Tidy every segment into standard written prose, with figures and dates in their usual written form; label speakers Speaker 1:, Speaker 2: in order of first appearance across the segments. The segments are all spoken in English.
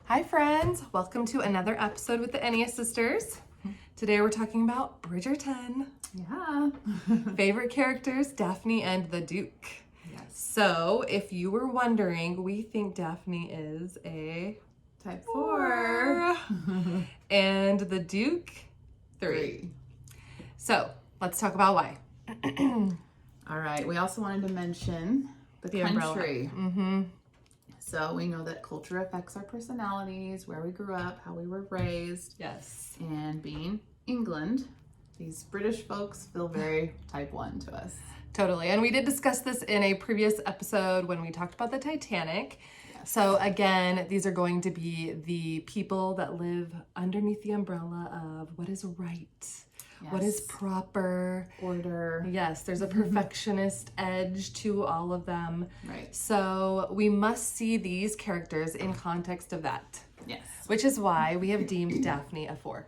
Speaker 1: Hi friends, welcome to another episode with the Ennea sisters. Today we're talking about Bridgerton.
Speaker 2: Yeah.
Speaker 1: Favorite characters, Daphne and the Duke.
Speaker 2: Yes.
Speaker 1: So if you were wondering, we think Daphne is a
Speaker 2: Type 4.
Speaker 1: and the Duke, 3. So let's talk about why.
Speaker 2: All right. We also wanted to mention the country.
Speaker 1: Mm-hmm.
Speaker 2: So we know that culture affects our personalities, where we grew up, how we were raised.
Speaker 1: Yes.
Speaker 2: And being England, these British folks feel very type 1 to us.
Speaker 1: Totally. And we did discuss this in a previous episode when we talked about the Titanic.
Speaker 2: Yes.
Speaker 1: So again, these are going to be the people that live underneath the umbrella of what is right, what is proper.
Speaker 2: Order.
Speaker 1: Yes, there's a perfectionist edge to all of them.
Speaker 2: Right.
Speaker 1: So we must see these characters in context of that.
Speaker 2: Yes.
Speaker 1: Which is why we have deemed Daphne a 4.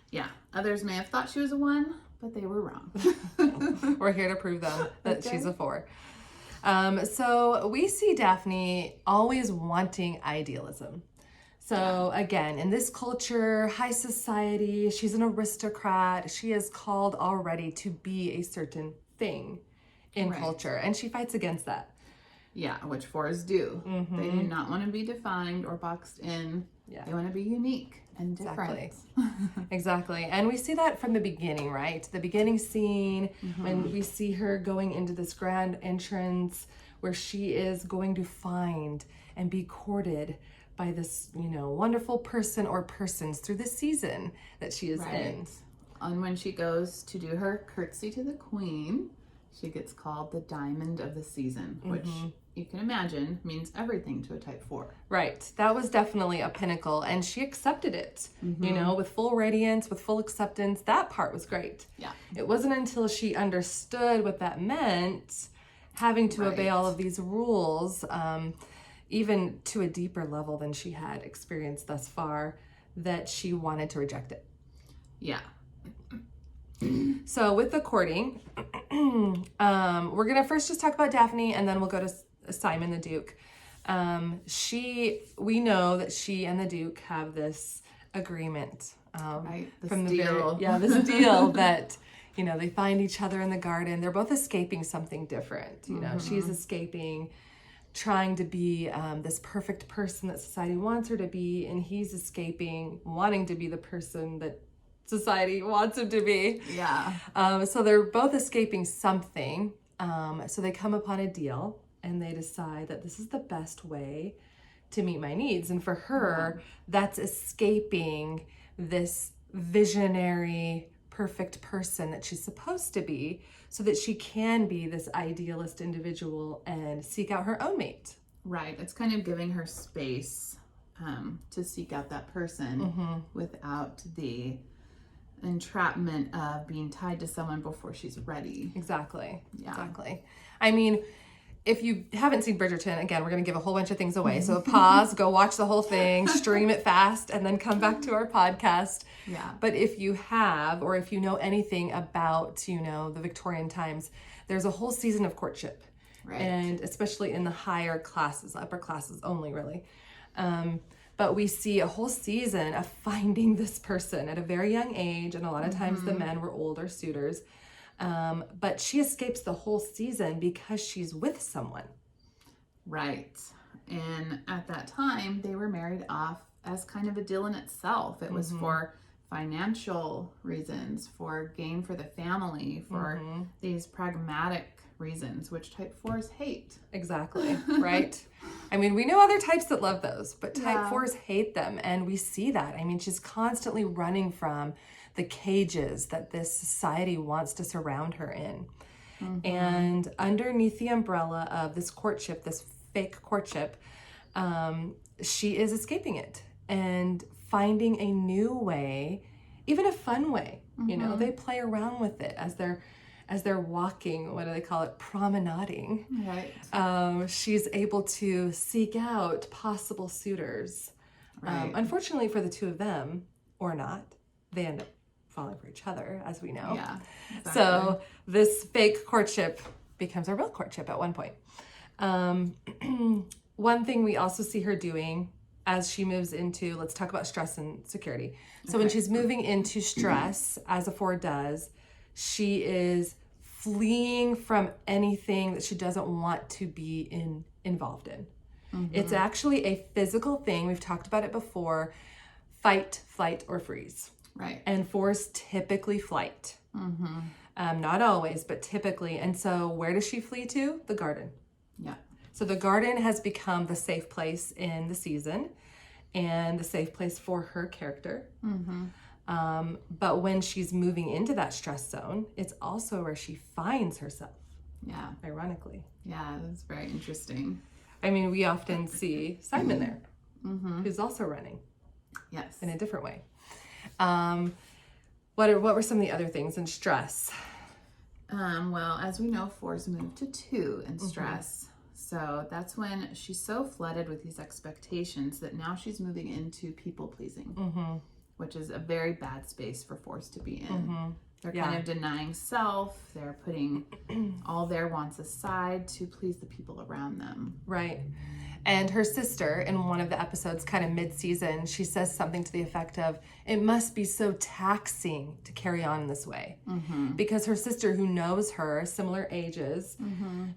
Speaker 2: Yeah. Others may have thought she was a 1, but they were wrong.
Speaker 1: We're here to prove them that
Speaker 2: Okay.
Speaker 1: she's a 4. So we see Daphne always wanting idealism. So again, in this culture, high society, she's an aristocrat. She is called already to be a certain thing in culture, and she fights against that.
Speaker 2: Yeah, which 4s do. They do not want to be defined or boxed in.
Speaker 1: Yeah.
Speaker 2: They want to be unique and different.
Speaker 1: Exactly. And we see that from the beginning, right? The beginning scene when we see her going into this grand entrance where she is going to find and be courted by this, wonderful person or persons through the season that she is in.
Speaker 2: And when she goes to do her curtsy to the queen, she gets called the diamond of the season, which you can imagine means everything to a type 4.
Speaker 1: Right. That was definitely a pinnacle, and she accepted it, with full radiance, with full acceptance. That part was great.
Speaker 2: Yeah.
Speaker 1: It wasn't until she understood what that meant, having to obey all of these rules, even to a deeper level than she had experienced thus far, that she wanted to reject it.
Speaker 2: Yeah.
Speaker 1: So with the courting, we're going to first just talk about Daphne, and then we'll go to Simon the Duke. We know that she and the Duke have this agreement.
Speaker 2: This
Speaker 1: from the
Speaker 2: deal.
Speaker 1: this deal that, they find each other in the garden. They're both escaping something different. She's escaping trying to be this perfect person that society wants her to be, and he's escaping wanting to be the person that society wants him to be.
Speaker 2: Yeah.
Speaker 1: So they're both escaping something. So they come upon a deal, and they decide that this is the best way to meet my needs. And for her, that's escaping this visionary, perfect person that she's supposed to be, so that she can be this idealist individual and seek out her own mate.
Speaker 2: Right. It's kind of giving her space to seek out that person without the entrapment of being tied to someone before she's ready.
Speaker 1: Exactly.
Speaker 2: Yeah.
Speaker 1: Exactly. I mean, if you haven't seen Bridgerton, again, we're going to give a whole bunch of things away. So pause, go watch the whole thing, stream it fast, and then come back to our podcast.
Speaker 2: Yeah.
Speaker 1: But if you have, or if you know anything about, the Victorian times, there's a whole season of courtship.
Speaker 2: Right.
Speaker 1: And especially in the higher classes, upper classes only, really. But we see a whole season of finding this person at a very young age, and a lot of times the men were older suitors. But she escapes the whole season because she's with someone.
Speaker 2: Right. And at that time, they were married off as kind of a deal in itself. It was for financial reasons, for gain for the family, for these pragmatic reasons, which type 4s hate.
Speaker 1: Exactly, right? I mean, we know other types that love those, but type 4s hate them, and we see that. I mean, she's constantly running from the cages that this society wants to surround her in. And underneath the umbrella of this courtship, this fake courtship, she is escaping it and finding a new way, even a fun way. They play around with it as they're walking, what do they call it, promenading.
Speaker 2: Right.
Speaker 1: She's able to seek out possible suitors.
Speaker 2: Right.
Speaker 1: Unfortunately for the two of them, or not, they end up falling for each other, as we know.
Speaker 2: Yeah. Exactly.
Speaker 1: So this fake courtship becomes a real courtship at one point. One thing we also see her doing as she moves into, let's talk about stress and security. So when she's moving into stress, as a 4 does, she is fleeing from anything that she doesn't want to be involved in. It's actually a physical thing. We've talked about it before. Fight, flight, or freeze.
Speaker 2: Right.
Speaker 1: And 4s typically flight. Not always, but typically. And so where does she flee to? The garden.
Speaker 2: Yeah.
Speaker 1: So the garden has become the safe place in the season and the safe place for her character. But when she's moving into that stress zone, it's also where she finds herself.
Speaker 2: Yeah.
Speaker 1: Ironically.
Speaker 2: Yeah, that's very interesting.
Speaker 1: I mean, we often see Simon there, who's also running.
Speaker 2: Yes.
Speaker 1: In a different way. What were some of the other things in stress?
Speaker 2: Well, as we know, 4s move to 2 in stress. So that's when she's so flooded with these expectations that now she's moving into people pleasing, which is a very bad space for 4s to be in. They're kind of denying self. They're putting all their wants aside to please the people around them.
Speaker 1: Right. And her sister, in one of the episodes, kind of mid-season, she says something to the effect of, it must be so taxing to carry on this way. Because her sister, who knows her, similar ages,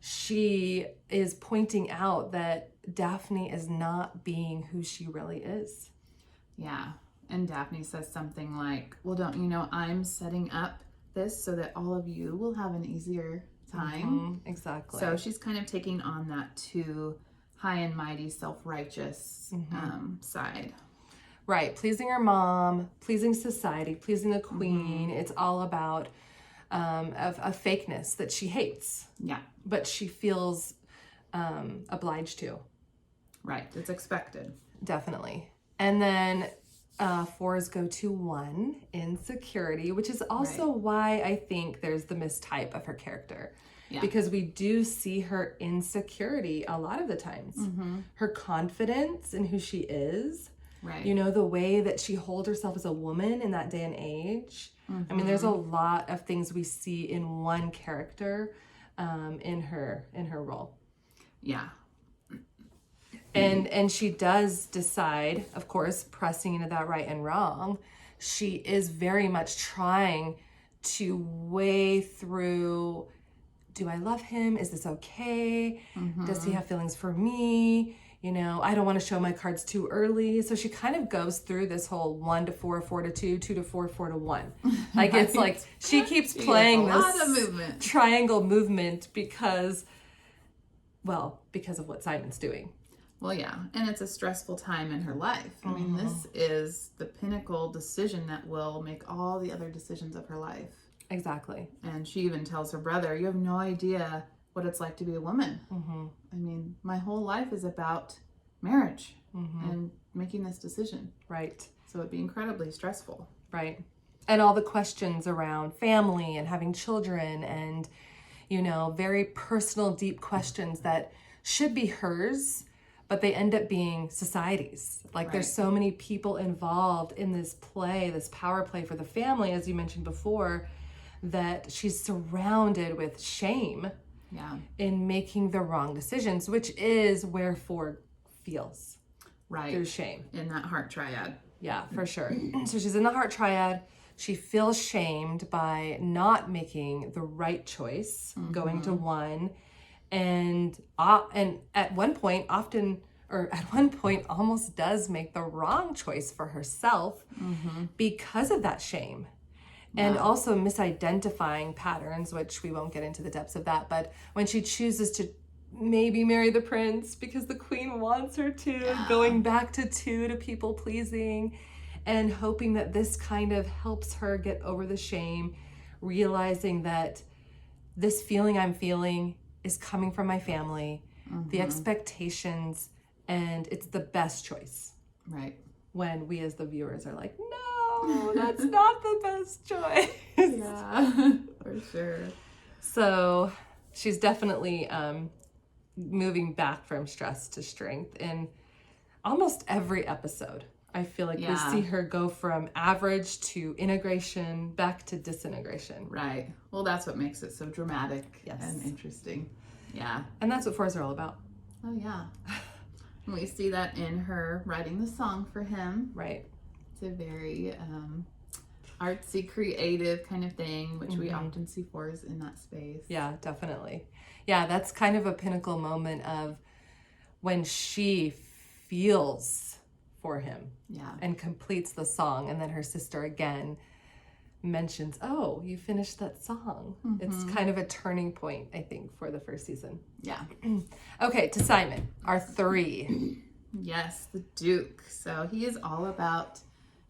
Speaker 1: she is pointing out that Daphne is not being who she really is.
Speaker 2: Yeah. And Daphne says something like, well, don't you know I'm setting up this so that all of you will have an easier time?
Speaker 1: Exactly.
Speaker 2: So she's kind of taking on that too high and mighty, self-righteous side.
Speaker 1: Right. Pleasing her mom, pleasing society, pleasing the queen. It's all about a fakeness that she hates.
Speaker 2: Yeah.
Speaker 1: But she feels obliged to.
Speaker 2: Right. It's expected.
Speaker 1: Definitely. And then 4s go to 1, insecurity, which is also why I think there's the mistype of her character. Yeah. Because we do see her insecurity a lot of the times. Her confidence in who she is. Right. You know, the way that she holds herself as a woman in that day and age. I mean, there's a lot of things we see in one character in her role.
Speaker 2: Yeah.
Speaker 1: And she does decide, of course, pressing into that right and wrong, she is very much trying to weigh through, do I love him? Is this okay? Does he have feelings for me? You know, I don't want to show my cards too early. So she kind of goes through this whole 1 to 4, 4 to 2, 2 to 4, 4 to 1. Like it's like she keeps playing this triangle movement because of what Simon's doing.
Speaker 2: Well, yeah, and it's a stressful time in her life. I mean, this is the pinnacle decision that will make all the other decisions of her life.
Speaker 1: Exactly.
Speaker 2: And she even tells her brother, you have no idea what it's like to be a woman. I mean, my whole life is about marriage and making this decision.
Speaker 1: Right.
Speaker 2: So it'd be incredibly stressful.
Speaker 1: Right. And all the questions around family and having children and, you know, very personal, deep questions that should be hers, but they end up being society's. Like there's so many people involved in this play, this power play for the family, as you mentioned before, that she's surrounded with shame in making the wrong decisions, which is where 4 feels.
Speaker 2: Right.
Speaker 1: Through shame.
Speaker 2: In that heart triad.
Speaker 1: Yeah, for sure. So she's in the heart triad. She feels shamed by not making the right choice, going to 1. And at one point almost does make the wrong choice for herself because of that shame. And also misidentifying patterns, which we won't get into the depths of that, but when she chooses to maybe marry the prince because the queen wants her to, going back to 2 to people pleasing and hoping that this kind of helps her get over the shame, realizing that this feeling I'm feeling is coming from my family, the expectations, and it's the best choice.
Speaker 2: Right.
Speaker 1: When we as the viewers are like, no, that's not the best choice.
Speaker 2: Yeah, for sure.
Speaker 1: So she's definitely moving back from stress to strength in almost every episode. I feel like we see her go from average to integration back to disintegration.
Speaker 2: Right. Well, that's what makes it so dramatic and interesting. Yeah.
Speaker 1: And that's what 4s are all about.
Speaker 2: Oh, yeah. We see that in her writing the song for him.
Speaker 1: Right.
Speaker 2: It's a very artsy, creative kind of thing, which we often see Fours in that space.
Speaker 1: Yeah, definitely. Yeah, that's kind of a pinnacle moment of when she feels for him.
Speaker 2: Yeah.
Speaker 1: And completes the song, and then her sister again mentions, "Oh, you finished that song." It's kind of a turning point, I think, for the first season.
Speaker 2: Yeah.
Speaker 1: Okay, to Simon, our 3.
Speaker 2: Yes, the Duke. So he is all about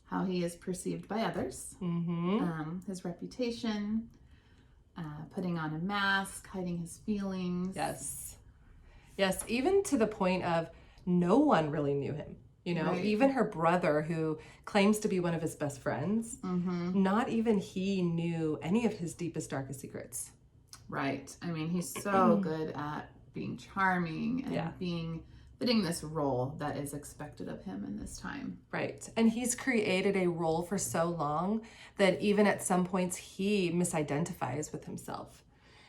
Speaker 2: how he is perceived by others, his reputation, putting on a mask, hiding his feelings.
Speaker 1: Yes, even to the point of no one really knew him. You know,
Speaker 2: Right.
Speaker 1: even her brother, who claims to be one of his best friends, not even he knew any of his deepest, darkest secrets.
Speaker 2: Right. I mean, he's so good at being charming and fitting this role that is expected of him in this time.
Speaker 1: Right. And he's created a role for so long that even at some points he misidentifies with himself.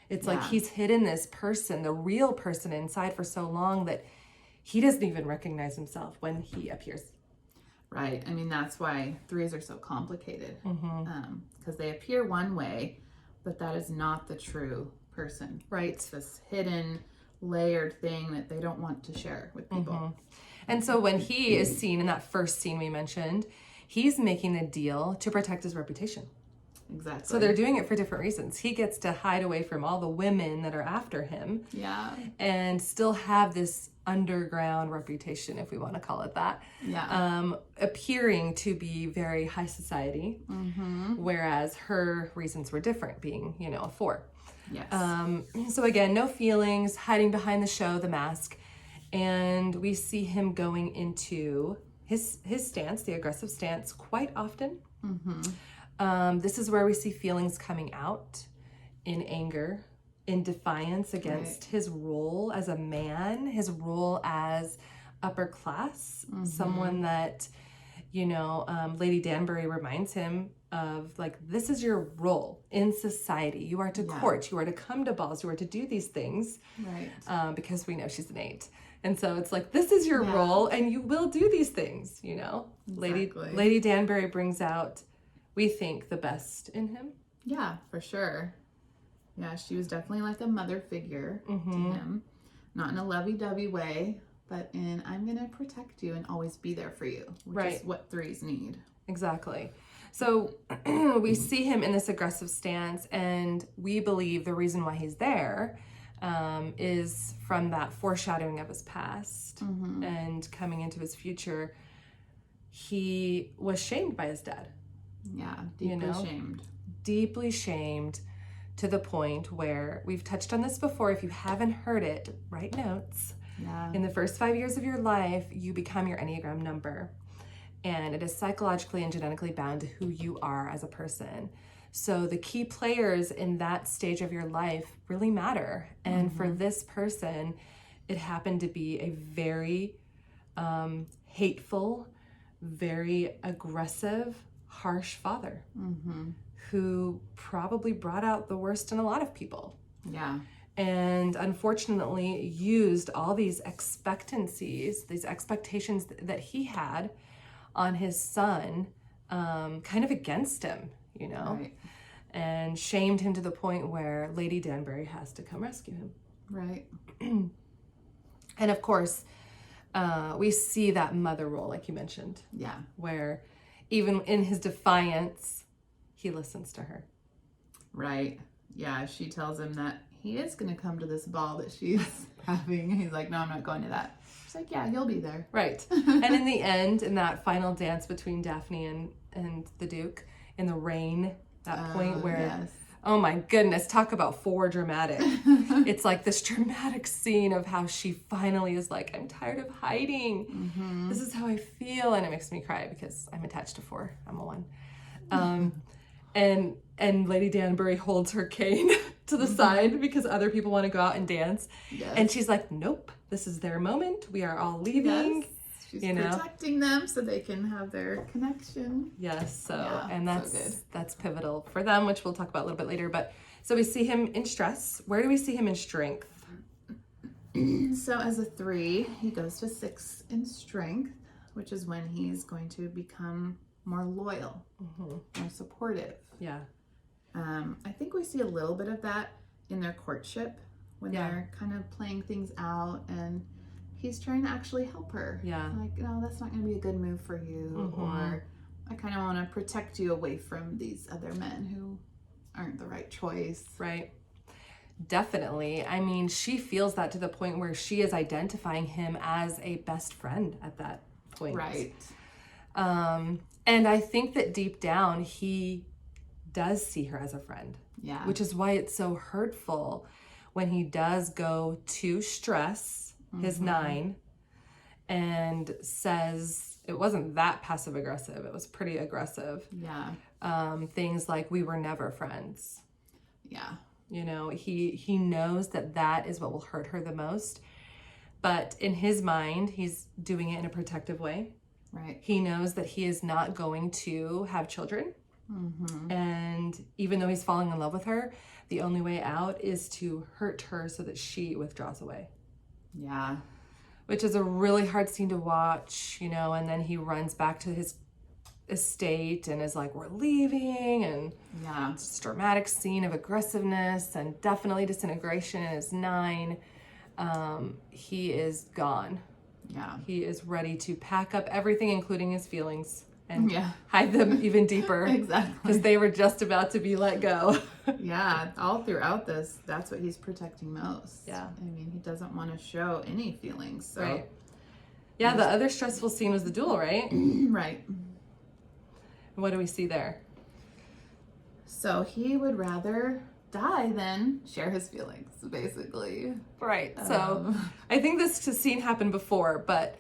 Speaker 1: It's like he's hidden this person, the real person inside, for so long that he doesn't even recognize himself when he appears.
Speaker 2: Right. I mean, that's why 3s are so complicated, because they appear one way, but that is not the true person.
Speaker 1: Right.
Speaker 2: It's this hidden, layered thing that they don't want to share with people.
Speaker 1: And so when he is seen in that first scene we mentioned, he's making a deal to protect his reputation.
Speaker 2: Exactly.
Speaker 1: So they're doing it for different reasons. He gets to hide away from all the women that are after him.
Speaker 2: Yeah.
Speaker 1: And still have this underground reputation, if we want to call it that.
Speaker 2: Yeah.
Speaker 1: Appearing to be very high society, whereas her reasons were different, being, you know, a 4.
Speaker 2: Yes.
Speaker 1: So again, no feelings, hiding behind the show, the mask. And we see him going into his stance, the aggressive stance, quite often. This is where we see feelings coming out in anger, in defiance against his role as a man, his role as upper class, someone that, you know, Lady Danbury reminds him of, like, this is your role in society. You are to court, you are to come to balls, you are to do these things.
Speaker 2: Right.
Speaker 1: Because we know she's an 8. And so it's like, this is your role and you will do these things, you know?
Speaker 2: Exactly.
Speaker 1: Lady Danbury brings out, we think, the best in him.
Speaker 2: Yeah, for sure. Yeah, she was definitely like a mother figure to him. Not in a lovey-dovey way, but in, I'm going to protect you and always be there for you, which is what 3s need.
Speaker 1: Exactly. So we see him in this aggressive stance, and we believe the reason why he's there is from that foreshadowing of his past and coming into his future. He was shamed by his dad.
Speaker 2: Yeah, deeply shamed.
Speaker 1: Deeply shamed, to the point where we've touched on this before. If you haven't heard it, write notes.
Speaker 2: Yeah.
Speaker 1: In the first 5 years of your life, you become your Enneagram number. And it is psychologically and genetically bound to who you are as a person. So the key players in that stage of your life really matter. And for this person, it happened to be a very hateful, very aggressive, harsh father who probably brought out the worst in a lot of people.
Speaker 2: Yeah.
Speaker 1: And unfortunately used all these expectations that he had on his son, kind of against him, you know, and shamed him to the point where Lady Danbury has to come rescue him.
Speaker 2: Right.
Speaker 1: And of course, we see that mother role, like you mentioned.
Speaker 2: Yeah.
Speaker 1: Where even in his defiance, he listens to her.
Speaker 2: Right. Yeah, she tells him that he is going to come to this ball that she's having. He's like, no, I'm not going to that. She's like, yeah, he'll be there.
Speaker 1: Right. And in the end, in that final dance between Daphne and the Duke, in the rain, that point where, oh my goodness, talk about 4 dramatic. It's like this dramatic scene of how she finally is like, I'm tired of hiding. This is how I feel. And it makes me cry because I'm attached to 4. I'm a 1. And Lady Danbury holds her cane to the side because other people want to go out and dance.
Speaker 2: Yes.
Speaker 1: And she's like, nope, this is their moment. We are all leaving.
Speaker 2: Yes. She's protecting them so they can have their connection.
Speaker 1: Yes, and
Speaker 2: so good.
Speaker 1: that's pivotal for them, which we'll talk about a little bit later. But so we see him in stress. Where do we see him in strength?
Speaker 2: So as a 3, he goes to 6 in strength, which is when he's going to become more loyal, more supportive.
Speaker 1: Yeah.
Speaker 2: I think we see a little bit of that in their courtship when they're kind of playing things out, and he's trying to actually help her.
Speaker 1: Yeah.
Speaker 2: Like, no, that's not going to be a good move for you, or I kind of want to protect you away from these other men who aren't the right choice.
Speaker 1: Right. Definitely. I mean, she feels that to the point where she is identifying him as a best friend at that point.
Speaker 2: Right.
Speaker 1: And I think that deep down, he does see her as a friend.
Speaker 2: Yeah.
Speaker 1: Which is why it's so hurtful when he does go to stress his 9 and says, it wasn't that passive aggressive, it was pretty aggressive.
Speaker 2: Yeah.
Speaker 1: Things like, we were never friends.
Speaker 2: Yeah.
Speaker 1: You know, he knows that that is what will hurt her the most. But in his mind, he's doing it in a protective way.
Speaker 2: Right.
Speaker 1: He knows that he is not going to have children. And even though he's falling in love with her, the only way out is to hurt her so that she withdraws away.
Speaker 2: Yeah.
Speaker 1: Which is a really hard scene to watch, you know, and then he runs back to his estate and is like, we're leaving, and it's this dramatic scene of aggressiveness and definitely disintegration in his 9. He is gone.
Speaker 2: Yeah.
Speaker 1: He is ready to pack up everything, including his feelings, and
Speaker 2: Yeah.
Speaker 1: hide them even deeper.
Speaker 2: Exactly.
Speaker 1: Because they were just about to be let go.
Speaker 2: Yeah, all throughout this, that's what he's protecting most.
Speaker 1: Yeah.
Speaker 2: I mean, he doesn't want to show any feelings. So.
Speaker 1: Right. Yeah, the other stressful scene was the duel, right?
Speaker 2: Right.
Speaker 1: What do we see there?
Speaker 2: So he would rather die than share his feelings, basically.
Speaker 1: Right. So I think this scene happened before, but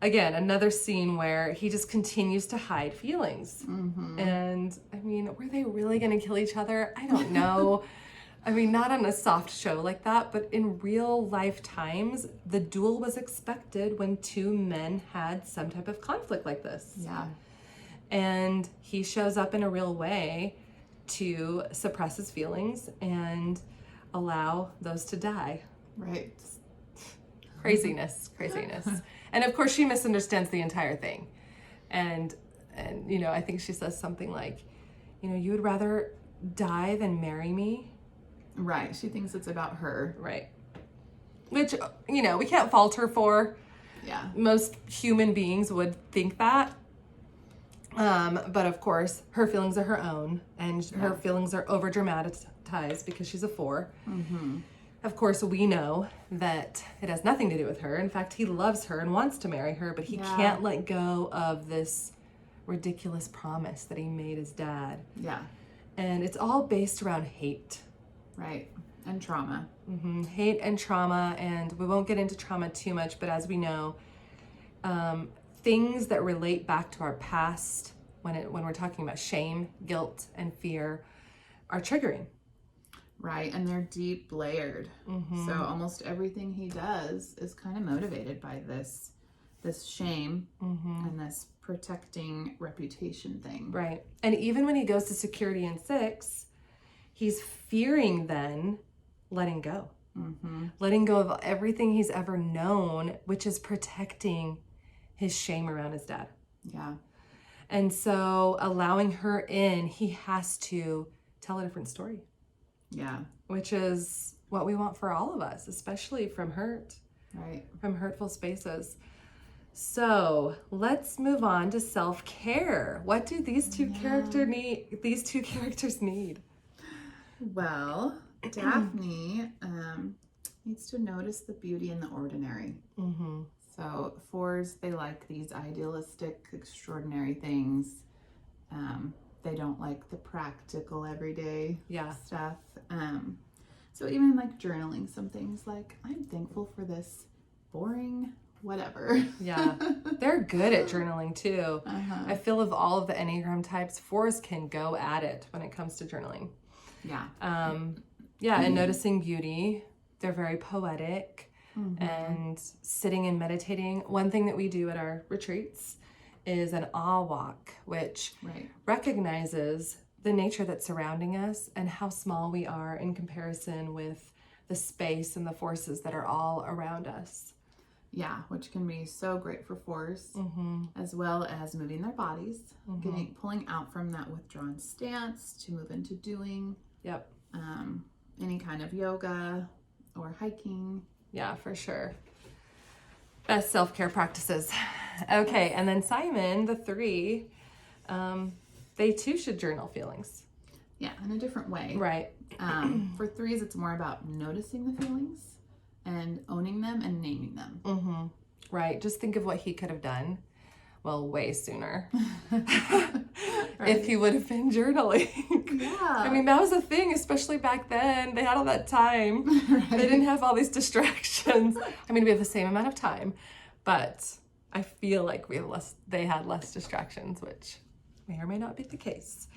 Speaker 1: again, another scene where he just continues to hide feelings. And I mean, were they really going to kill each other? I don't know. I mean, not on a soft show like that, but in real life times, the duel was expected when 2 men had some type of conflict like this.
Speaker 2: Yeah.
Speaker 1: And he shows up in a real way to suppress his feelings and allow those to die.
Speaker 2: Right.
Speaker 1: Craziness. And of course she misunderstands the entire thing. And you know, I think she says something like, you know, you would rather die than marry me?
Speaker 2: Right. She thinks it's about her.
Speaker 1: Right. Which, you know, we can't fault her for.
Speaker 2: Yeah.
Speaker 1: Most human beings would think that. But of course, her feelings are her own, and her feelings are over dramatized because she's a 4. Of course, we know that it has nothing to do with her. In fact, he loves her and wants to marry her, but he can't let go of this ridiculous promise that he made his dad.
Speaker 2: Yeah.
Speaker 1: And it's all based around hate.
Speaker 2: Right. And trauma.
Speaker 1: Hate and trauma, and we won't get into trauma too much, but as we know, things that relate back to our past, when we're talking about shame, guilt, and fear, are triggering.
Speaker 2: Right, and they're deep layered. So almost everything he does is kind of motivated by this shame and this protecting reputation thing.
Speaker 1: Right, and even when he goes to security in 6, he's fearing then letting go. Letting go of everything he's ever known, which is protecting his shame around his dad.
Speaker 2: Yeah.
Speaker 1: And so allowing her in, he has to tell a different story.
Speaker 2: Yeah.
Speaker 1: Which is what we want for all of us, especially from hurt.
Speaker 2: Right.
Speaker 1: From hurtful spaces. So let's move on to self-care. What do these two characters need?
Speaker 2: Well, Daphne needs to notice the beauty in the ordinary. So 4s, they like these idealistic, extraordinary things. They don't like the practical, everyday stuff. So even like journaling some things like, I'm thankful for this boring whatever.
Speaker 1: Yeah, they're good at journaling too. I feel of all of the Enneagram types, 4s can go at it when it comes to journaling.
Speaker 2: Yeah.
Speaker 1: And noticing beauty. They're very poetic. And sitting and meditating. One thing that we do at our retreats is an awe walk, which recognizes the nature that's surrounding us and how small we are in comparison with the space and the forces that are all around us.
Speaker 2: Yeah, which can be so great for fours, as well as moving their bodies, pulling out from that withdrawn stance to move into doing.
Speaker 1: Yep.
Speaker 2: Any kind of yoga or hiking.
Speaker 1: Yeah, for sure. Best self-care practices. Okay, and then Simon, the 3, they too should journal feelings.
Speaker 2: Yeah, in a different way.
Speaker 1: Right.
Speaker 2: For 3s, it's more about noticing the feelings and owning them and naming them.
Speaker 1: Right. Just think of what he could have done. Well, way sooner.
Speaker 2: Right.
Speaker 1: If he would have been journaling.
Speaker 2: Yeah.
Speaker 1: I mean, that was a thing, especially back then. They had all that time.
Speaker 2: Right.
Speaker 1: They didn't have all these distractions. I mean, we have the same amount of time, but I feel like they had less distractions, which may or may not be the case.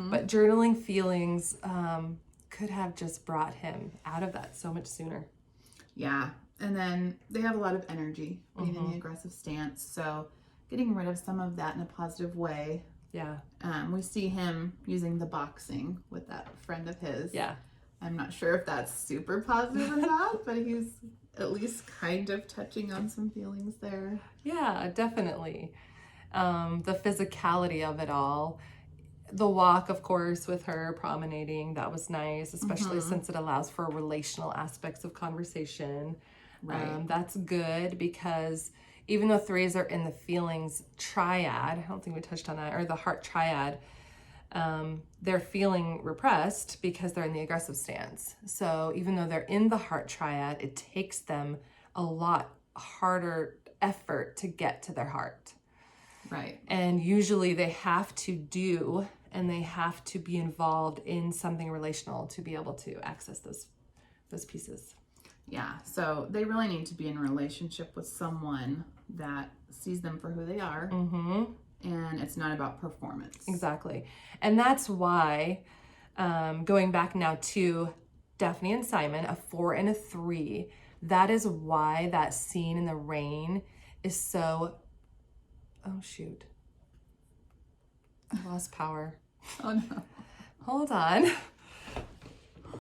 Speaker 1: But journaling feelings could have just brought him out of that so much sooner.
Speaker 2: Yeah. And then they have a lot of energy being in the aggressive stance. So getting rid of some of that in a positive way.
Speaker 1: Yeah.
Speaker 2: We see him using the boxing with that friend of his.
Speaker 1: Yeah.
Speaker 2: I'm not sure if that's super positive or not, but he's at least kind of touching on some feelings there.
Speaker 1: Yeah, definitely. The physicality of it all. The walk, of course, with her promenading, that was nice, especially since it allows for relational aspects of conversation.
Speaker 2: Right.
Speaker 1: That's good because even though 3s are in the feelings triad, I don't think we touched on that, or the heart triad, they're feeling repressed because they're in the aggressive stance. So even though they're in the heart triad, it takes them a lot harder effort to get to their heart.
Speaker 2: Right.
Speaker 1: And usually they have to do and they have to be involved in something relational to be able to access those pieces.
Speaker 2: Yeah, so they really need to be in a relationship with someone that sees them for who they are, and it's not about performance.
Speaker 1: Exactly. And that's why, going back now to Daphne and Simon, a 4 and a 3, that is why that scene in the rain is so... Oh, shoot. I lost power.
Speaker 2: Oh, no.
Speaker 1: Hold on.